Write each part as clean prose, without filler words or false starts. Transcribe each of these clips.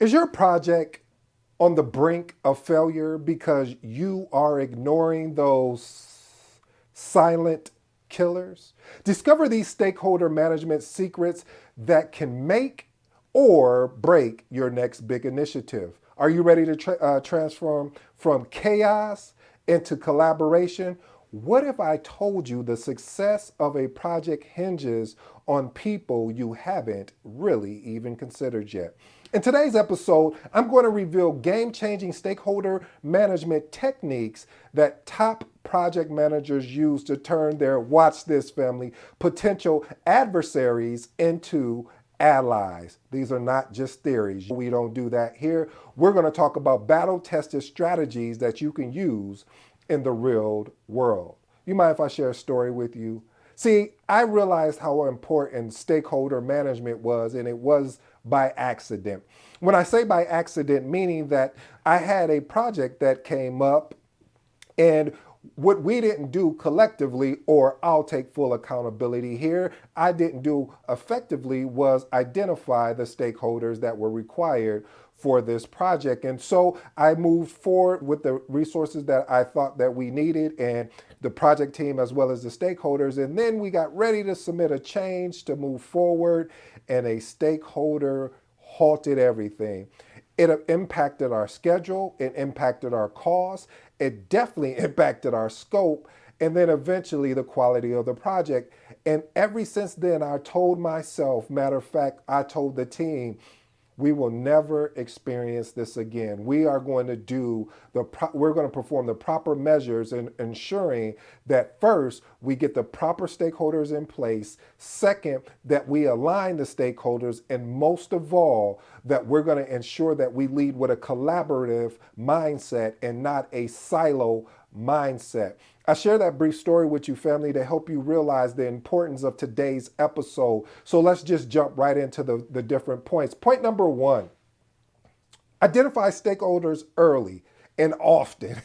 Is your project on the brink of failure because you are ignoring those silent killers? Discover these stakeholder management secrets that can make or break your next big initiative. Are you ready to transform from chaos into collaboration? What if I told you the success of a project hinges on people you haven't really even considered yet? In today's episode, I'm going to reveal game changing stakeholder management techniques that top project managers use to turn their, watch this family, potential adversaries into allies. These are not just theories. We don't do that here. We're going to talk about battle tested strategies that you can use in the real world. You mind if I share a story with you? See, I realized how important stakeholder management was, and it was by accident. When I say by accident, meaning that I had a project that came up, and what we didn't do collectively, or I'll take full accountability here, I didn't do effectively was identify the stakeholders that were required for this project. And so I moved forward with the resources that I thought that we needed and the project team as well as the stakeholders. And then we got ready to submit a change to move forward, and a stakeholder halted everything. It impacted our schedule, it impacted our costs, it definitely impacted our scope, and then eventually the quality of the project. And ever since then, I told myself, matter of fact, I told the team, we will never experience this again. We are going to we're going to perform the proper measures in ensuring that first, we get the proper stakeholders in place. Second, that we align the stakeholders. And most of all, that we're going to ensure that we lead with a collaborative mindset and not a silo mindset. I share that brief story with you, family, to help you realize the importance of today's episode. So let's just jump right into the different points. Point number one: identify stakeholders early and often.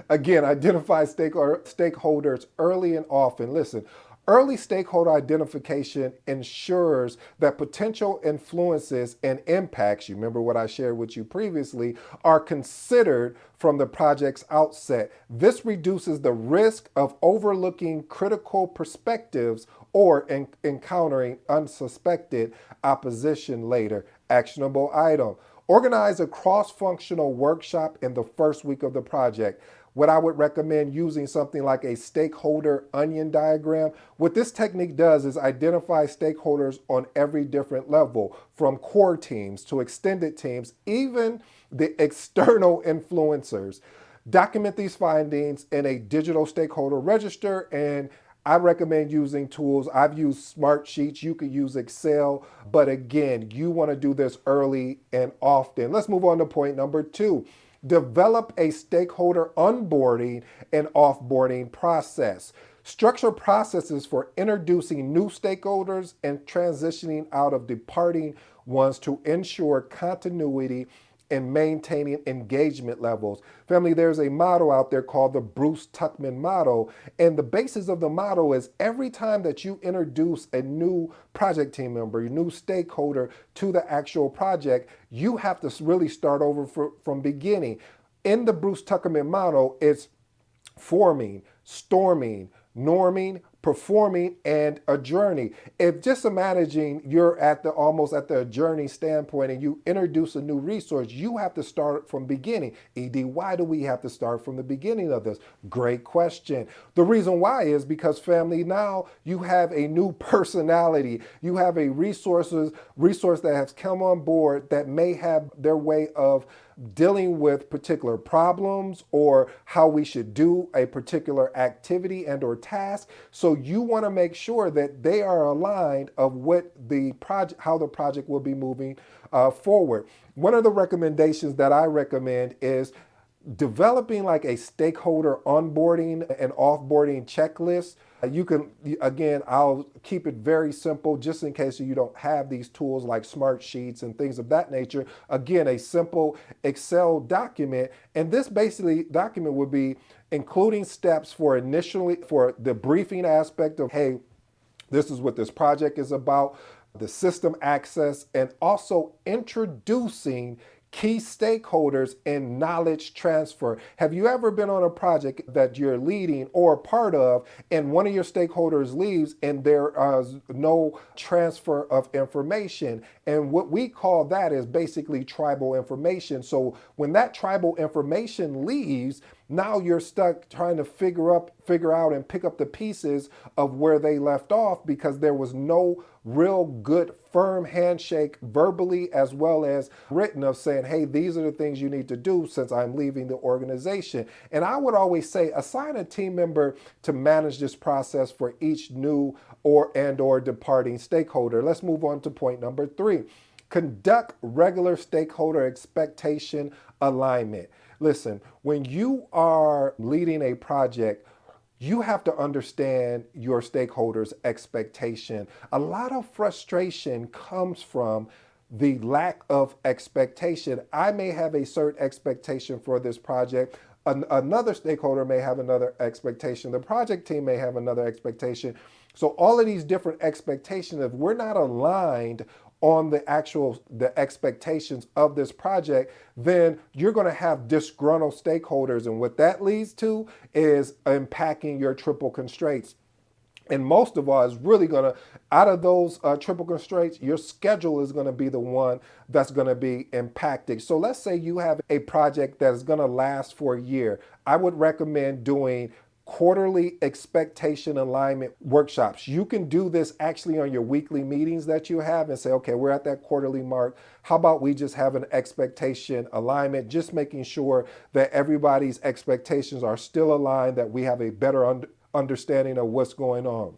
Again, identify stakeholders early and often. Listen, early stakeholder identification ensures that potential influences and impacts, you remember what I shared with you previously, are considered from the project's outset. This reduces the risk of overlooking critical perspectives or encountering unsuspected opposition later. Actionable item: organize a cross-functional workshop in the first week of the project. What I would recommend using something like a stakeholder onion diagram. What this technique does is identify stakeholders on every different level, from core teams to extended teams, even the external influencers. Document these findings in a digital stakeholder register, and I recommend using tools. I've used Smart Sheets. You could use Excel. But again, you want to do this early and often. Let's move on to point number two. Develop a stakeholder onboarding and offboarding process. Structure processes for introducing new stakeholders and transitioning out of departing ones to ensure continuity and maintaining engagement levels. Family, there's a motto out there called the Bruce Tuckman motto. And the basis of the motto is every time that you introduce a new project team member, a new stakeholder to the actual project, you have to really start over from beginning. In the Bruce Tuckman motto, it's forming, storming, norming, performing, and a journey. If just imagining you're at the almost at the journey standpoint and you introduce a new resource, you have to start from beginning. ED, why do we have to start from the beginning of this? Great question. The reason why is because, family, now you have a new personality. You have a resource that has come on board that may have their way of dealing with particular problems or how we should do a particular activity and or task. So you want to make sure that they are aligned of what the project, how the project will be moving forward. One of the recommendations that I recommend is developing like a stakeholder onboarding and offboarding checklist. You can, again, I'll keep it very simple just in case you don't have these tools like Smart Sheets and things of that nature. Again, a simple Excel document. And this basically document would be including steps for initially for the briefing aspect of, hey, this is what this project is about, the system access, and also introducing key stakeholders and knowledge transfer. Have you ever been on a project that you're leading or part of, and one of your stakeholders leaves and there is no transfer of information? And what we call that is basically tribal information. So when that tribal information leaves, now you're stuck trying to figure out and pick up the pieces of where they left off, because there was no real good firm handshake verbally as well as written of saying, hey, these are the things you need to do since I'm leaving the organization. And I would always say assign a team member to manage this process for each new or departing stakeholder. Let's move on to point number 3. Conduct regular stakeholder expectation alignment. Listen, when you are leading a project, you have to understand your stakeholders' expectation. A lot of frustration comes from the lack of expectation. I may have a certain expectation for this project. Another stakeholder may have another expectation. The project team may have another expectation. So all of these different expectations, if we're not aligned on the expectations of this project, then you're going to have disgruntled stakeholders, and what that leads to is impacting your triple constraints. And most of all, is really going to, out of those triple constraints, your schedule is going to be the one that's going to be impacted. So let's say you have a project that is going to last for a year. I would recommend doing quarterly expectation alignment workshops. You can do this actually on your weekly meetings that you have and say, okay, we're at that quarterly mark. How about we just have an expectation alignment, just making sure that everybody's expectations are still aligned, that we have a better understanding of what's going on.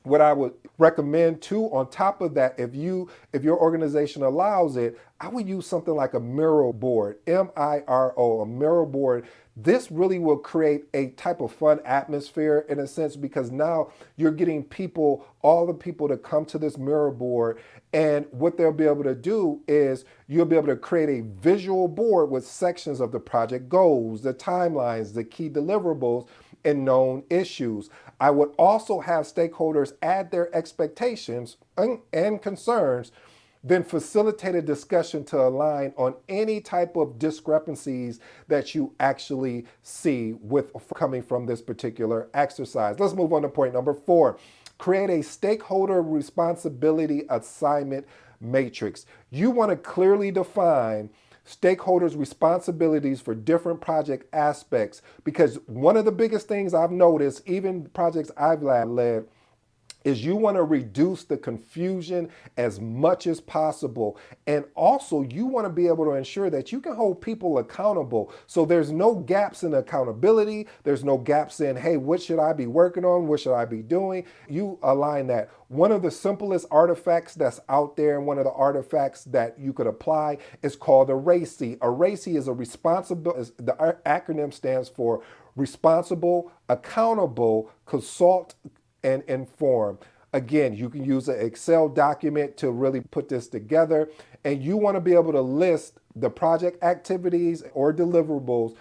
What I would recommend too, on top of that, if your organization allows it, I would use something like a Miro board, Miro, a Miro board. This really will create a type of fun atmosphere in a sense, because now you're getting all the people to come to this Miro board, and what they'll be able to do is you'll be able to create a visual board with sections of the project goals, the timelines, the key deliverables, and known issues. I would also have stakeholders add their expectations and concerns, then facilitate a discussion to align on any type of discrepancies that you actually see with coming from this particular exercise. Let's move on to point number 4. Create a stakeholder responsibility assignment matrix. You want to clearly define stakeholders' responsibilities for different project aspects, because one of the biggest things I've noticed, even projects I've led, is you want to reduce the confusion as much as possible. And also you want to be able to ensure that you can hold people accountable. So there's no gaps in accountability. There's no gaps in, hey, what should I be working on? What should I be doing? You align that. One of the simplest artifacts that's out there, and one of the artifacts that you could apply, is called a RACI. A RACI is a responsible, the acronym stands for responsible, accountable, consult, and inform. Again, you can use an Excel document to really put this together, and you want to be able to list the project activities or deliverables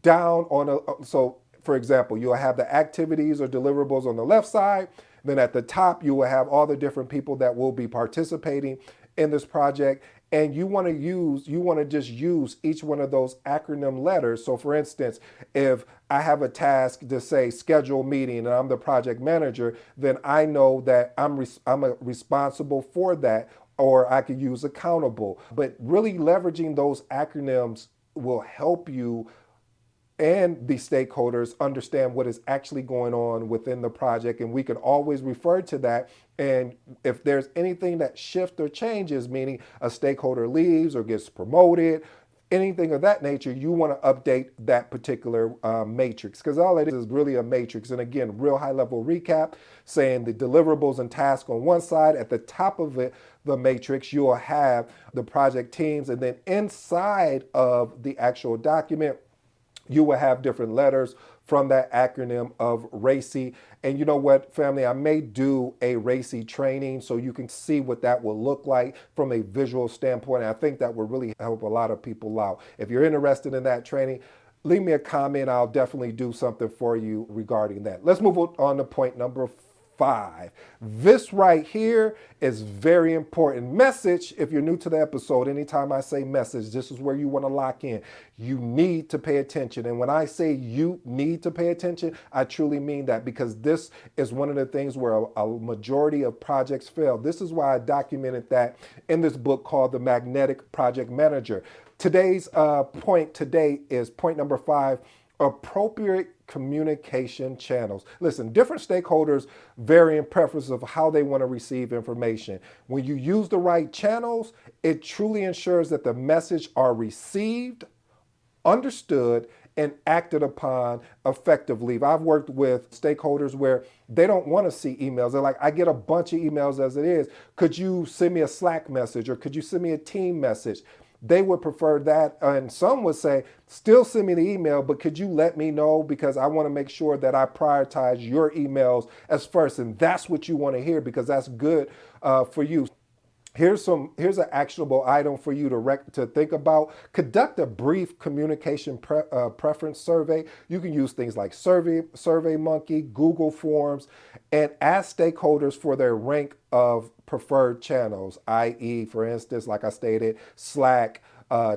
down on so for example, you'll have the activities or deliverables on the left side, then at the top you will have all the different people that will be participating in this project. And you want to just use each one of those acronym letters. So for instance, if I have a task to say schedule meeting and I'm the project manager, then I know that I'm responsible for that, or I could use accountable. But really leveraging those acronyms will help you and the stakeholders understand what is actually going on within the project. And we can always refer to that. And if there's anything that shifts or changes, meaning a stakeholder leaves or gets promoted, anything of that nature, you want to update that particular matrix, because all it is really a matrix. And again, real high level recap, saying the deliverables and tasks on one side. At the top of it, the matrix, you'll have the project teams. And then inside of the actual document, you will have different letters from that acronym of RACI. And you know what, family, I may do a RACI training so you can see what that will look like from a visual standpoint. And I think that will really help a lot of people out. If you're interested in that training, leave me a comment. I'll definitely do something for you regarding that. Let's move on to point number 5. This right here is very important. Message, if you're new to the episode, anytime I say message, this is where you want to lock in. You need to pay attention. And when I say you need to pay attention, I truly mean that, because this is one of the things where a majority of projects fail. This is why I documented that in this book called The Magnetic Project Manager. Today's point today is point number 5, appropriate communication channels. Listen, different stakeholders vary in preference of how they want to receive information. When you use the right channels, it truly ensures that the message are received, understood, and acted upon effectively. I've worked with stakeholders where they don't want to see emails. They're like, I get a bunch of emails as it is. Could you send me a Slack message, or could you send me a team message? They would prefer that. And some would say, still send me the email, but could you let me know, because I want to make sure that I prioritize your emails as first. And that's what you want to hear, because that's good for you. Here's an actionable item for you to think about. Conduct a brief communication preference survey. You can use things like SurveyMonkey, Google Forms, and ask stakeholders for their rank of preferred channels, i.e., for instance, like I stated, Slack,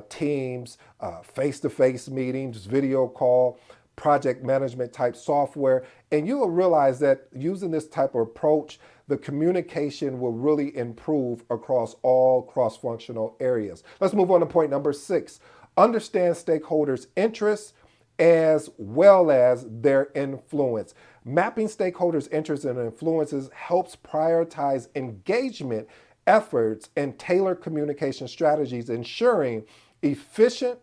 Teams, face-to-face meetings, video call, project management type software. And you will realize that using this type of approach, the communication will really improve across all cross-functional areas. Let's move on to point number 6. Understand stakeholders' interests as well as their influence. Mapping stakeholders' interests and influences helps prioritize engagement efforts and tailor communication strategies, ensuring efficient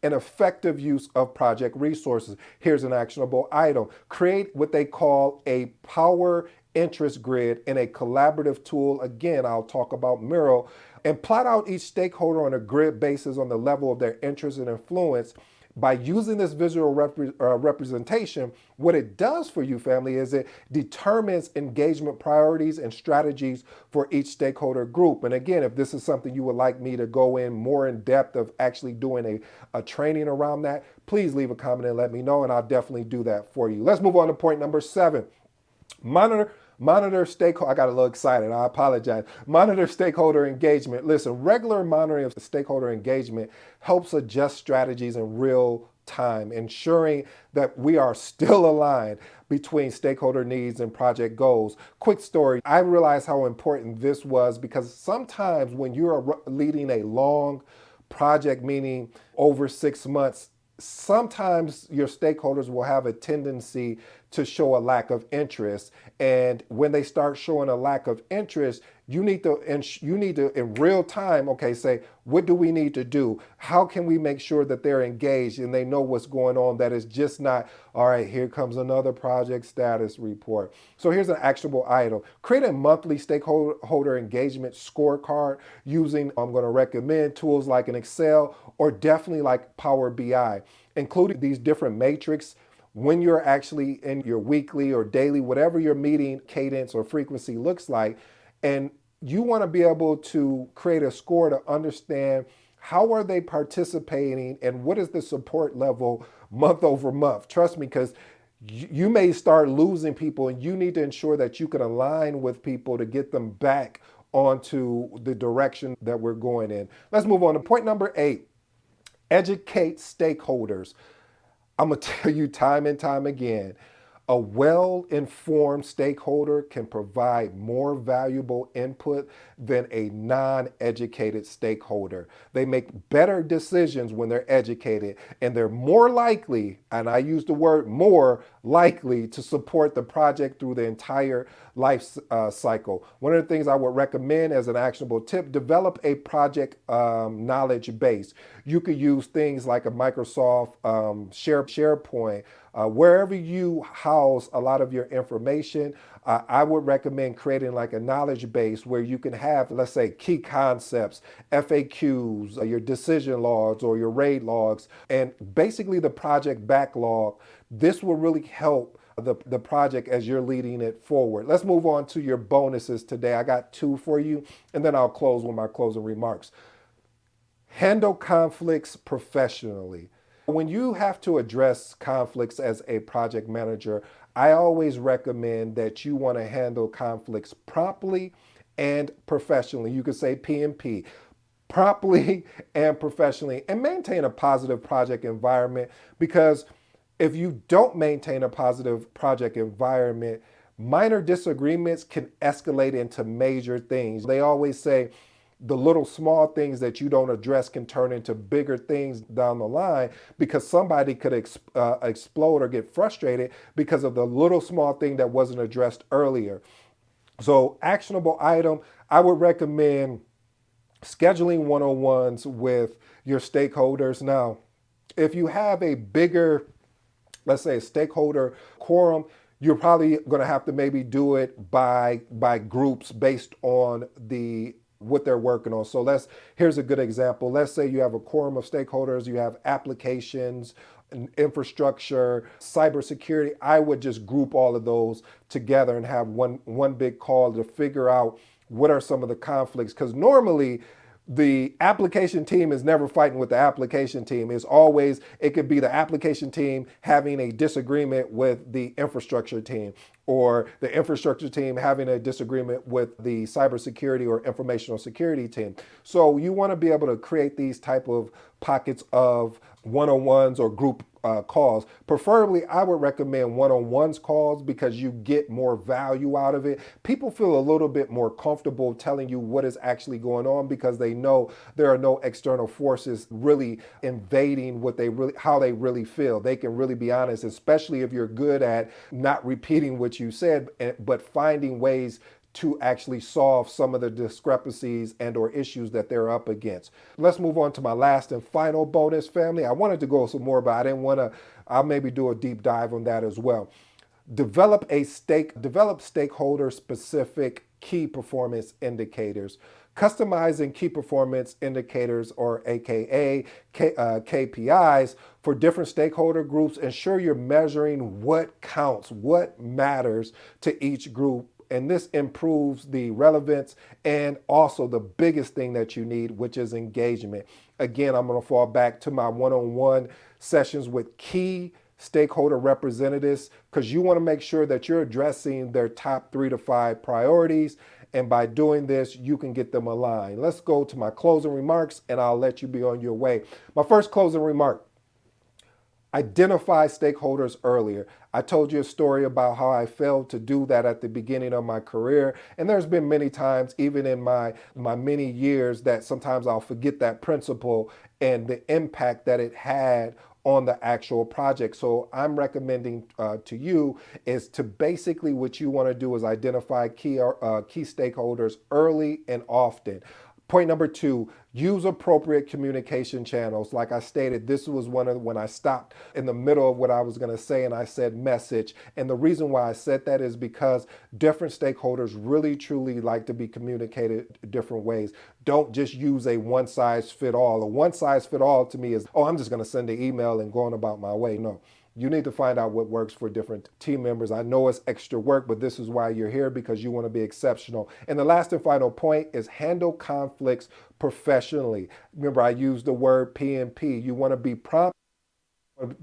and effective use of project resources. Here's an actionable item. Create what they call a power interest grid in a collaborative tool. Again, I'll talk about Miro, and plot out each stakeholder on a grid basis on the level of their interest and influence. By using this visual representation, what it does for you, family, is it determines engagement priorities and strategies for each stakeholder group. And again, if this is something you would like me to go in more in depth of actually doing a training around that, please leave a comment and let me know, and I'll definitely do that for you. Let's move on to point number 7. Monitor stakeholder. I got a little excited. I apologize. Monitor stakeholder engagement. Listen, regular monitoring of stakeholder engagement helps adjust strategies in real time, ensuring that we are still aligned between stakeholder needs and project goals. Quick story. I realized how important this was, because sometimes when you're leading a long project, meaning over 6 months, sometimes your stakeholders will have a tendency to show a lack of interest. And when they start showing a lack of interest, you need to in real time, okay, say, what do we need to do? How can we make sure that they're engaged and they know what's going on? That is just not, all right, here comes another project status report. So here's an actionable item. Create a monthly stakeholder engagement scorecard using, I'm going to recommend tools like an Excel or definitely like Power BI, including these different matrix when you're actually in your weekly or daily, whatever your meeting cadence or frequency looks like. And you want to be able to create a score to understand how are they participating and what is the support level month over month. Trust me, because you may start losing people, and you need to ensure that you can align with people to get them back onto the direction that we're going in. Let's move on to point number 8. Educate stakeholders. I'm going to tell you time and time again, a well-informed stakeholder can provide more valuable input than a non-educated stakeholder. They make better decisions when they're educated, and they're more likely, and I use the word more likely, to support the project through the entire life cycle. One of the things I would recommend as an actionable tip, develop a project knowledge base. You could use things like a Microsoft SharePoint, wherever you house a lot of your information. I would recommend creating like a knowledge base where you can have, let's say, key concepts, FAQs, your decision logs or your RAID logs, and basically the project backlog. This will really help the project as you're leading it forward. Let's move on to your bonuses today. I got 2 for you, and then I'll close with my closing remarks. Handle conflicts professionally. When you have to address conflicts as a project manager, I always recommend that you want to handle conflicts promptly and professionally. You could say PMP, promptly and professionally, and maintain a positive project environment, because if you don't maintain a positive project environment, minor disagreements can escalate into major things. They always say the little small things that you don't address can turn into bigger things down the line, because somebody could explode or get frustrated because of the little small thing that wasn't addressed earlier. So, actionable item, I would recommend scheduling one-on-ones with your stakeholders. Now, if you have a bigger, let's say, a stakeholder quorum, you're probably going to have to maybe do it by groups based on the what they're working on. So here's a good example. Let's say you have a quorum of stakeholders, you have applications, infrastructure, cybersecurity. I would just group all of those together and have one big call to figure out what are some of the conflicts, because normally the application team is never fighting with the application team. It's always, it could be the application team having a disagreement with the infrastructure team, or the infrastructure team having a disagreement with the cybersecurity or informational security team. So you want to be able to create these type of pockets of one-on-ones or group calls. Preferably, I would recommend one-on-ones calls, because you get more value out of it. People feel a little bit more comfortable telling you what is actually going on, because they know there are no external forces really invading how they really feel. They can really be honest, especially if you're good at not repeating what you said, but finding ways to actually solve some of the discrepancies and or issues that they're up against. Let's move on to my last and final bonus, family. I wanted to go some more, but I didn't want to, I'll maybe do a deep dive on that as well. Develop stakeholder specific key performance indicators. Customizing key performance indicators, or AKA KPIs, for different stakeholder groups. Ensure you're measuring what counts, what matters to each group, and this improves the relevance and also the biggest thing that you need, which is engagement. Again, I'm going to fall back to my one-on-one sessions with key stakeholder representatives, because you want to make sure that you're addressing their top 3 to 5 priorities. And by doing this, you can get them aligned. Let's go to my closing remarks, and I'll let you be on your way. My first closing remark: identify stakeholders earlier. I told you a story about how I failed to do that at the beginning of my career. And there's been many times, even in my many years, that sometimes I'll forget that principle and the impact that it had on the actual project. So I'm recommending to you is to basically, what you want to do is identify key stakeholders early and often. Point number 2, use appropriate communication channels. Like I stated, this was when I stopped in the middle of what I was going to say and I said message. And the reason why I said that is because different stakeholders really truly like to be communicated different ways. Don't just use a one size fit all. A one size fit all to me is, oh, I'm just going to send an email and going about my way. No. You need to find out what works for different team members. I know it's extra work, but this is why you're here, because you want to be exceptional. And the last and final point is handle conflicts professionally. Remember, I used the word PMP. You want to be prompt.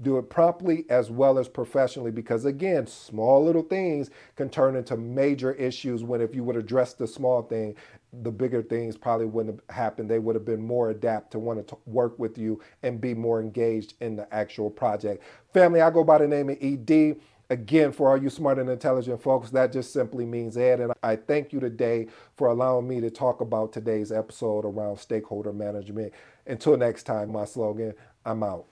Do it promptly as well as professionally, because again, small little things can turn into major issues, when if you would address the small thing, the bigger things probably wouldn't have happened. They would have been more adapt to want to work with you and be more engaged in the actual project. Family, I go by the name of ED. Again, for all you smart and intelligent folks, that just simply means Ed. And I thank you today for allowing me to talk about today's episode around stakeholder management. Until next time, my slogan, I'm out.